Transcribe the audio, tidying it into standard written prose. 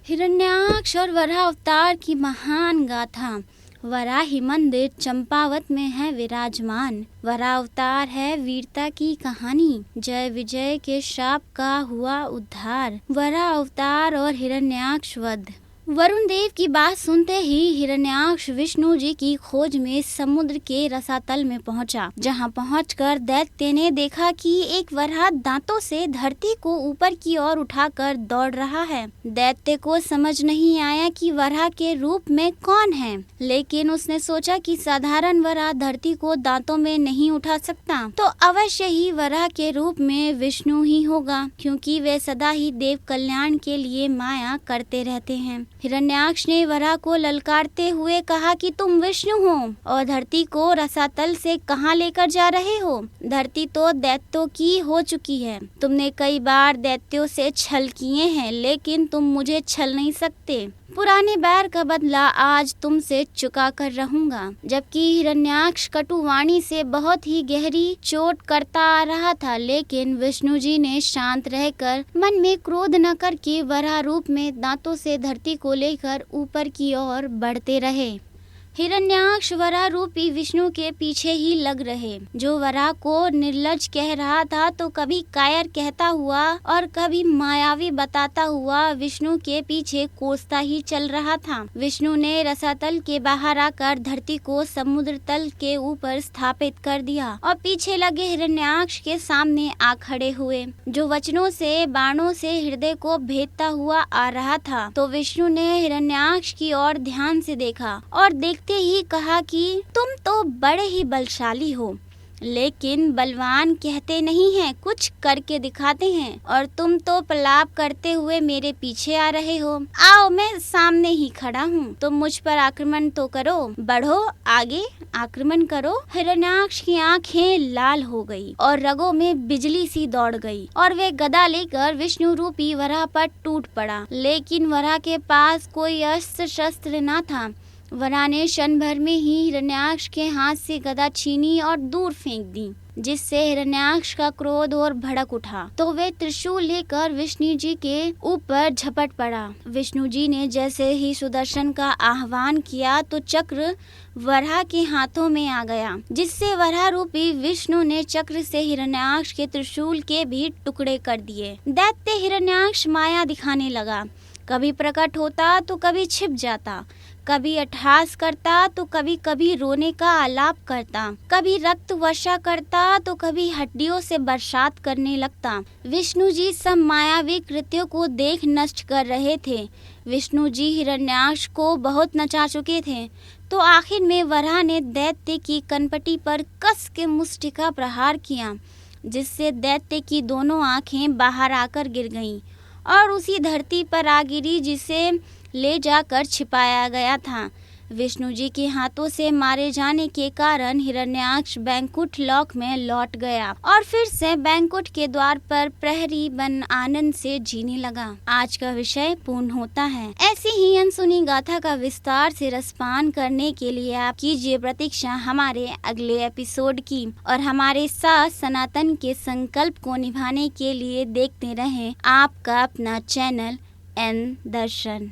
हिरण्याक्ष और वराह अवतार की महान गाथा। वराही मंदिर चंपावत में है विराजमान। वराह अवतार है वीरता की कहानी, जय विजय के शाप का हुआ उद्धार। वराह अवतार और हिरण्याक्ष वध। वरुण देव की बात सुनते ही हिरण्याक्ष विष्णु जी की खोज में समुद्र के रसातल में पहुंचा। जहां पहुंचकर दैत्य ने देखा कि एक वराह दांतों से धरती को ऊपर की ओर उठाकर दौड़ रहा है। दैत्य को समझ नहीं आया कि वराह के रूप में कौन है, लेकिन उसने सोचा कि साधारण वराह धरती को दांतों में नहीं उठा सकता, तो अवश्य ही वराह के रूप में विष्णु ही होगा, क्योंकि वे सदा ही देव कल्याण के लिए माया करते रहते हैं। हिरण्याक्ष ने वराह को ललकारते हुए कहा कि तुम विष्णु हो और धरती को रसातल से कहां लेकर जा रहे हो। धरती तो दैत्यों की हो चुकी है। तुमने कई बार दैत्यों से छल किए हैं, लेकिन तुम मुझे छल नहीं सकते। पुराने बैर का बदला आज तुमसे चुका कर रहूंगा। जबकि हिरण्याक्ष कटुवाणी से बहुत ही गहरी चोट करता आ रहा था, लेकिन विष्णु जी ने शांत रहकर मन में क्रोध न करके वराह रूप में दांतों से धरती को लेकर ऊपर की ओर बढ़ते रहे। हिरण्याक्ष वराह रूपी विष्णु के पीछे ही लग रहे। जो वराह को निर्लज कह रहा था तो कभी कायर कहता हुआ और कभी मायावी बताता हुआ विष्णु के पीछे कोसता ही चल रहा था। विष्णु ने रसातल के बाहर आकर धरती को समुद्र तल के ऊपर स्थापित कर दिया और पीछे लगे हिरण्याक्ष के सामने आ खड़े हुए। जो वचनों से बाणों से हृदय को भेदता हुआ आ रहा था, तो विष्णु ने हिरण्याक्ष की ओर ध्यान से देखा और देखते ही कहा कि तुम तो बड़े ही बलशाली हो, लेकिन बलवान कहते नहीं हैं, कुछ करके दिखाते हैं। और तुम तो प्रलाप करते हुए मेरे पीछे आ रहे हो। आओ, मैं सामने ही खड़ा हूँ, तुम मुझ पर आक्रमण तो करो। बढ़ो आगे, आक्रमण करो। हिरण्याक्ष की आंखें लाल हो गई और रगों में बिजली सी दौड़ गई और वे गदा लेकर विष्णु रूपी वराह पर टूट पड़ा। लेकिन वराह के पास कोई अस्त्र शस्त्र न था। वराह ने क्षण भर में ही हिरण्याक्ष के हाथ से गदा छीनी और दूर फेंक दी, जिससे हिरण्याक्ष का क्रोध और भड़क उठा। तो वे त्रिशूल लेकर विष्णु जी के ऊपर झपट पड़ा। विष्णु जी ने जैसे ही सुदर्शन का आह्वान किया तो चक्र वराह के हाथों में आ गया, जिससे वराह रूपी विष्णु ने चक्र से हिरण्याक्ष के त्रिशूल के भी टुकड़े कर दिए। दैत्य हिरण्याक्ष माया दिखाने लगा। कभी प्रकट होता तो कभी छिप जाता, कभी अट्टहास करता तो कभी कभी रोने का आलाप करता, कभी रक्त वर्षा करता तो कभी हड्डियों से बरसात करने लगता। विष्णु जी सब मायावी कृत्यों को देख नष्ट कर रहे थे। विष्णु जी हिरण्याक्ष को बहुत नचा चुके थे। तो आखिर में वराह ने दैत्य की कनपटी पर कस के मुष्टि का प्रहार किया, जिससे दैत्य की दोनों आंखें बाहर आकर गिर गईं और उसी धरती पर आ गिरी जिसे ले जाकर छिपाया गया था। विष्णु जी के हाथों से मारे जाने के कारण हिरण्याक्ष बैंकुट लोक में लौट गया और फिर से बैंकुट के द्वार पर प्रहरी बन आनंद से जीने लगा। आज का विषय पूर्ण होता है। ऐसी ही अनसुनी गाथा का विस्तार से रसपान करने के लिए आप कीजिए प्रतीक्षा हमारे अगले एपिसोड की और हमारे साथ सनातन के संकल्प को निभाने के लिए देखते रहें आपका अपना चैनल एन दर्शन।